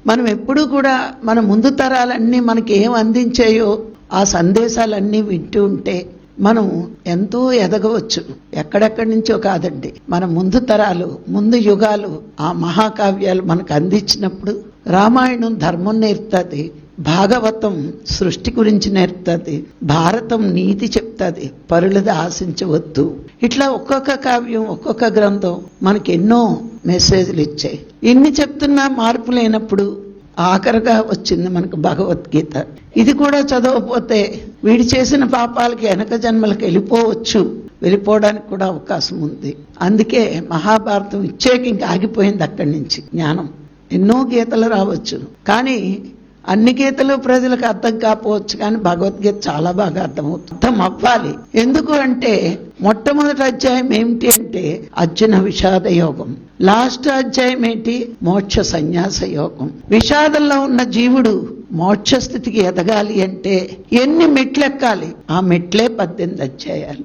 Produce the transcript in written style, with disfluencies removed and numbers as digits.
మనం ఎప్పుడూ కూడా మన ముందు తరాలన్నీ మనకి ఏం అందించాయో ఆ సందేశాలన్నీ వింటూ ఉంటే మనం ఎంతో ఎదగవచ్చు. ఎక్కడెక్కడి నుంచో కాదండి, మన ముందు తరాలు, ముందు యుగాలు ఆ మహాకావ్యాలు మనకు అందించినప్పుడు రామాయణం ధర్మం నేర్పుతుంది, భాగవతం సృష్టి గురించి నేర్పుతుంది, భారతం నీతి చెప్తుంది, పరులది ఆశించవద్దు. ఇట్లా ఒక్కొక్క కావ్యం ఒక్కొక్క గ్రంథం మనకి ఎన్నో మెసేజ్లు ఇచ్చాయి. ఇన్ని చెప్తున్నా మార్పు లేనప్పుడు ఆఖరిగా వచ్చింది మనకు భగవద్గీత. ఇది కూడా చదవకపోతే వీడు చేసిన పాపాలకి వెనక జన్మలకు వెళ్ళిపోవడానికి కూడా అవకాశం ఉంది. అందుకే మహాభారతం ఇచ్చేకి ఇంక ఆగిపోయింది. అక్కడి నుంచి జ్ఞానం ఎన్నో గీతలు రావచ్చు, కానీ అన్ని గీతలు ప్రజలకు అర్థం కాకపోవచ్చు, కానీ భగవద్గీత చాలా బాగా అర్థమవుతుంది, అర్థం అవ్వాలి. ఎందుకు అంటే మొట్టమొదటి అధ్యాయం ఏమిటి అంటే అర్జున విషాద యోగం, లాస్ట్ అధ్యాయం ఏంటి మోక్ష సన్యాస యోగం. విషాదంలో ఉన్న జీవుడు మోక్ష స్థితికి ఎదగాలి అంటే ఎన్ని మెట్లు ఎక్కాలి, ఆ మెట్లే 18 అధ్యాయాలు.